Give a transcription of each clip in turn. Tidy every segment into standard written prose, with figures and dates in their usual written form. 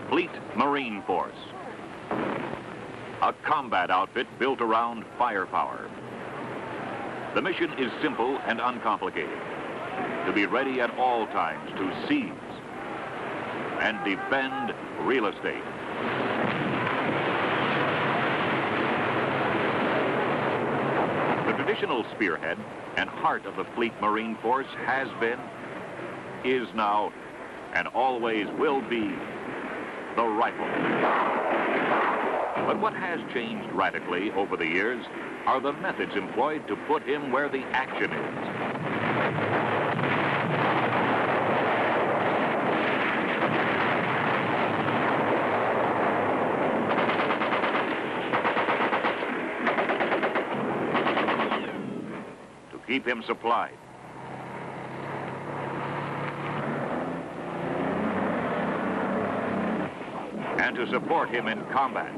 Fleet Marine Force. A combat outfit built around firepower. The mission is simple and uncomplicated. To be ready at all times to seize and defend real estate. The traditional spearhead and heart of the Fleet Marine Force has been, is now, and always will be the rifle. But what has changed radically over the years are the methods employed to put him where the action is. To keep him supplied. And to support him in combat.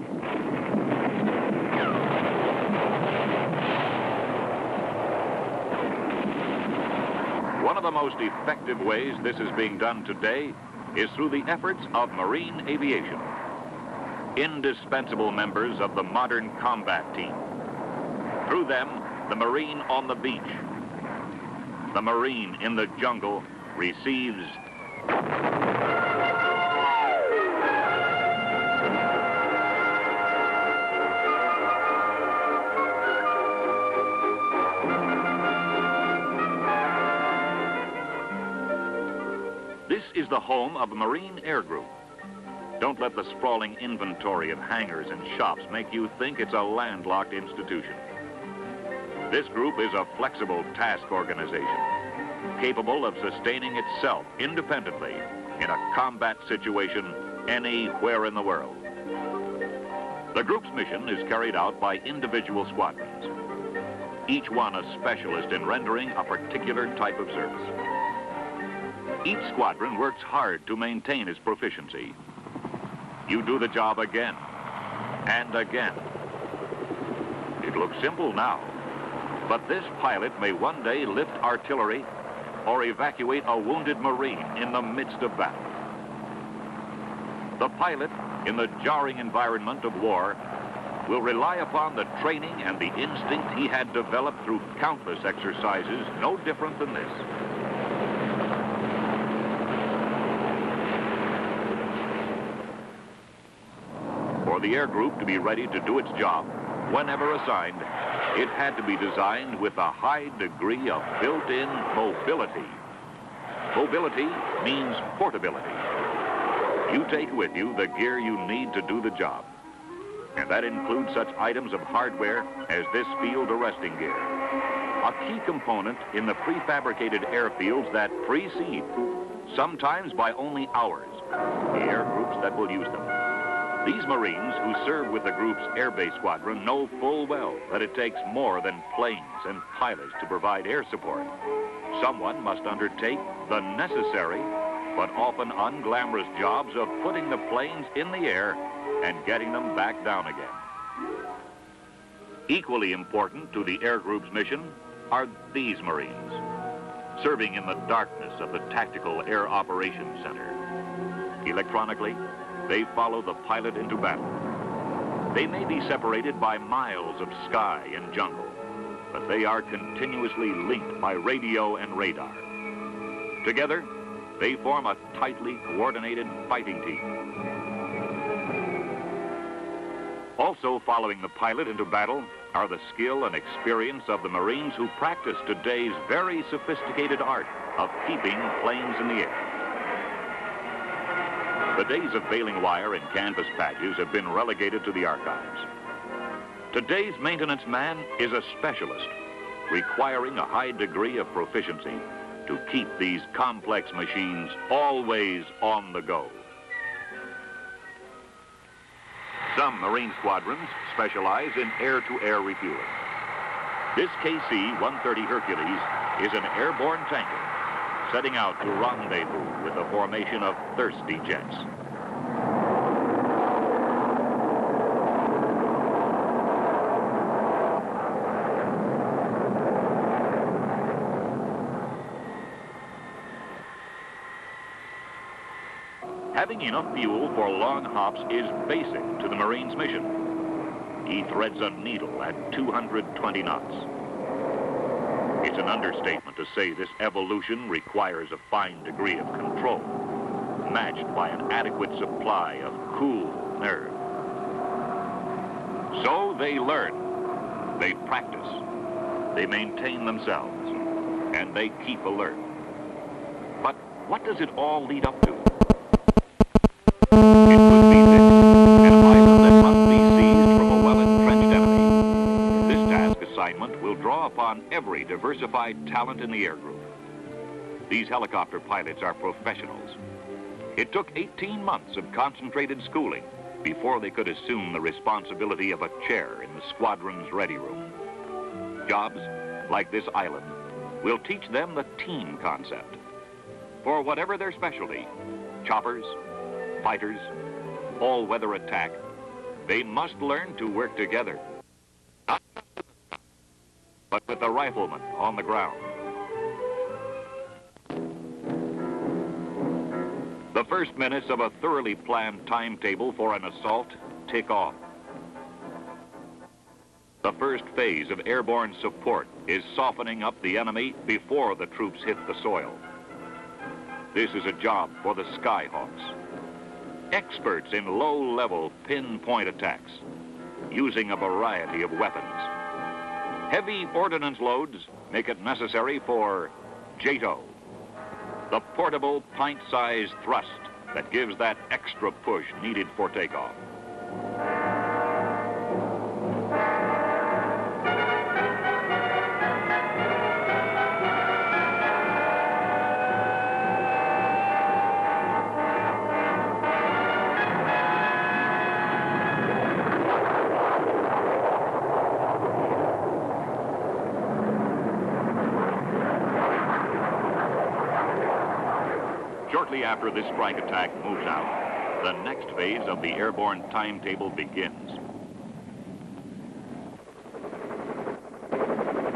One of the most effective ways this is being done today is through the efforts of Marine Aviation, indispensable members of the modern combat team. Through them, the Marine on the beach, the Marine in the jungle receives This is the home of a Marine Air Group. Don't let the sprawling inventory of hangars and shops make you think it's a landlocked institution. This group is a flexible task organization, capable of sustaining itself independently in a combat situation anywhere in the world. The group's mission is carried out by individual squadrons, each one a specialist in rendering a particular type of service. Each squadron works hard to maintain its proficiency. You do the job again and again. It looks simple now, but this pilot may one day lift artillery or evacuate a wounded Marine in the midst of battle. The pilot, in the jarring environment of war, will rely upon the training and the instinct he had developed through countless exercises, no different than this. For the air group to be ready to do its job, whenever assigned, it had to be designed with a high degree of built-in mobility. Mobility means portability. You take with you the gear you need to do the job. And that includes such items of hardware as this field arresting gear, a key component in the prefabricated airfields that precede, sometimes by only hours, the air groups that will use them. These Marines who serve with the group's airbase squadron know full well that it takes more than planes and pilots to provide air support. Someone must undertake the necessary but often unglamorous jobs of putting the planes in the air and getting them back down again. Equally important to the air group's mission are these Marines, serving in the darkness of the Tactical Air Operations Center. Electronically, they follow the pilot into battle. They may be separated by miles of sky and jungle, but they are continuously linked by radio and radar. Together, they form a tightly coordinated fighting team. Also following the pilot into battle are the skill and experience of the Marines who practice today's very sophisticated art of keeping planes in the air. The days of baling wire and canvas patches have been relegated to the archives. Today's maintenance man is a specialist, requiring a high degree of proficiency to keep these complex machines always on the go. Some Marine squadrons specialize in air-to-air refueling. This KC-130 Hercules is an airborne tanker setting out to rendezvous with a formation of thirsty jets. Having enough fuel for long hops is basic to the Marine's mission. He threads a needle at 220 knots. It's an understatement to say this evolution requires a fine degree of control, matched by an adequate supply of cool nerve. So they learn, they practice, they maintain themselves, and they keep alert. But what does it all lead up to? It could be this, an island that must be seized from a well-entrenched enemy. This task assignment will draw upon every diversified talent in the air group. These helicopter pilots are professionals. It took 18 months of concentrated schooling before they could assume the responsibility of a chair in the squadron's ready room. Jobs like this island will teach them the team concept. For whatever their specialty, choppers, fighters, all-weather attack, they must learn to work together, not but with the rifleman on the ground. The first minutes of a thoroughly planned timetable for an assault tick off. The first phase of airborne support is softening up the enemy before the troops hit the soil. This is a job for the Skyhawks, experts in low-level pinpoint attacks, using a variety of weapons. Heavy ordnance loads make it necessary for JATO, the portable pint-sized thrust that gives that extra push needed for takeoff. Shortly after this strike attack moves out, the next phase of the airborne timetable begins.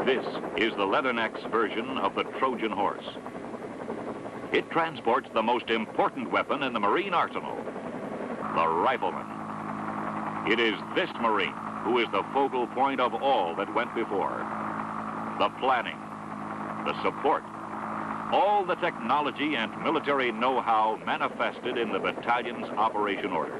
This is the Leathernecks version of the Trojan horse. It transports the most important weapon in the Marine arsenal, the rifleman. It is this Marine who is the focal point of all that went before. The planning, the support, all the technology and military know-how manifested in the battalion's operation order.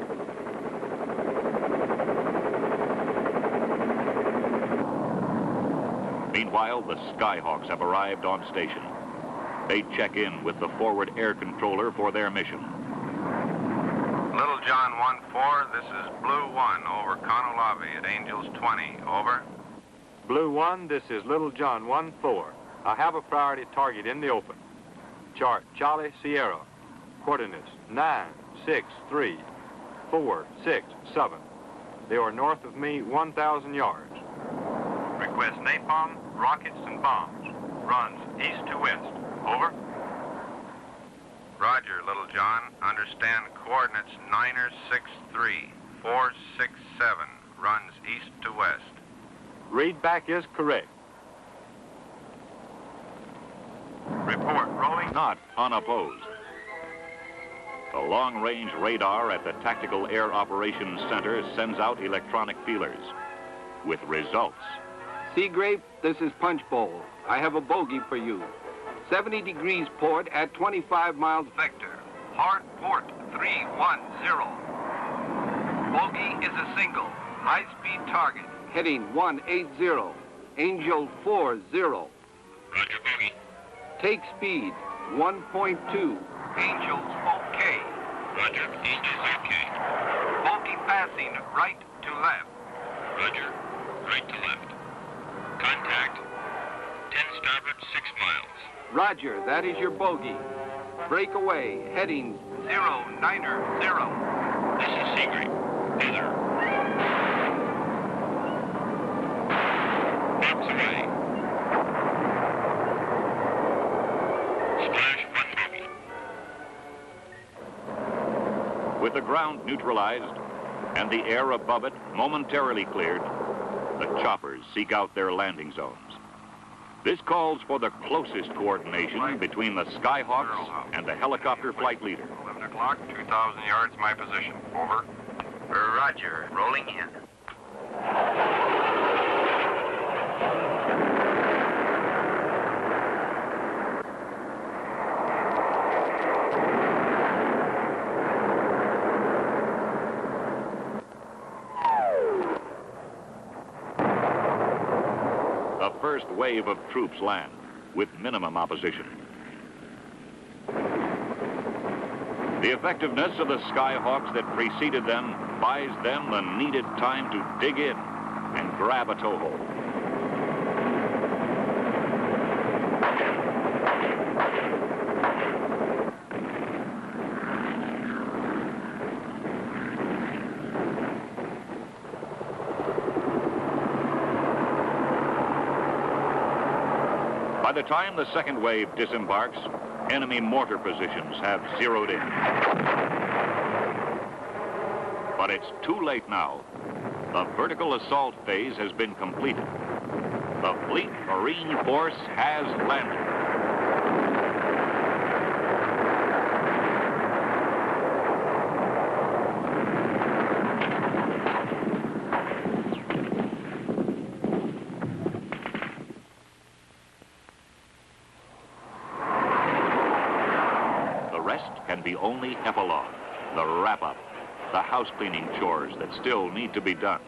Meanwhile, the Skyhawks have arrived on station. They check in with the forward air controller for their mission. Little John 1-4, this is Blue 1 over Kahnawake at Angels 20, over. Blue 1, this is Little John 1-4. I have a priority target in the open. Chart Charlie Sierra. Coordinates 9, 6, 3, 4, 6, 7. They are north of me 1,000 yards. Request napalm, rockets, and bombs. Runs east to west. Over. Roger, Little John. Understand coordinates 963, 467. Runs east to west. Read back is correct. Report, rolling. Not unopposed. The long-range radar at the Tactical Air Operations Center sends out electronic feelers with results. Seagrape, this is Punchbowl. I have a bogey for you. 70 degrees port at 25 miles vector. Hard port 310. Bogey is a single. High-speed target. Heading 180. Angel 40. Roger, bogey. Take speed 1.2. Angels okay. Roger, Angels okay. Bogey passing right to left. Roger, right to left. Contact 10 starboard 6 miles. Roger, that is your bogey. Break away, heading 090. This is Seagrape. Weather. Box away. Splash 1 bogey. With the ground neutralized and the air above it momentarily cleared, the choppers seek out their landing zones. This calls for the closest coordination between the Skyhawks and the helicopter flight leader. lock, 2,000 yards my position. Over. Roger. Rolling in. The first wave of troops land with minimum opposition. The effectiveness of the Skyhawks that preceded them buys them the needed time to dig in and grab a toehold. By the time the second wave disembarks, enemy mortar positions have zeroed in. But it's too late now. The vertical assault phase has been completed. The Fleet Marine Force has landed. Can be only epilogue, the wrap-up, the house-cleaning chores that still need to be done.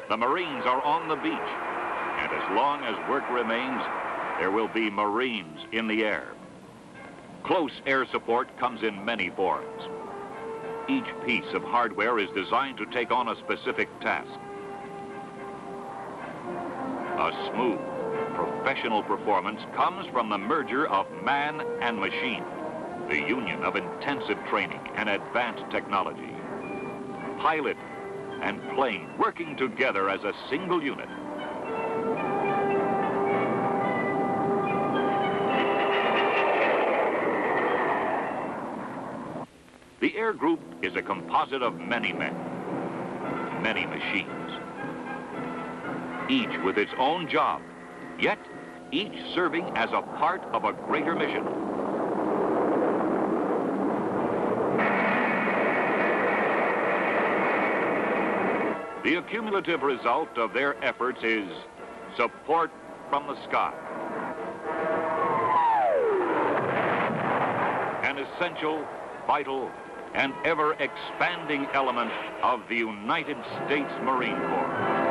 The Marines are on the beach, and as long as work remains, there will be Marines in the air. Close air support comes in many forms. Each piece of hardware is designed to take on a specific task. A smooth, professional performance comes from the merger of man and machine, the union of intensive training and advanced technology. Pilot and plane working together as a single unit. The air group is a composite of many men, many machines, each with its own job, yet each serving as a part of a greater mission. The accumulative result of their efforts is support from the sky. An essential, vital, and ever-expanding element of the United States Marine Corps.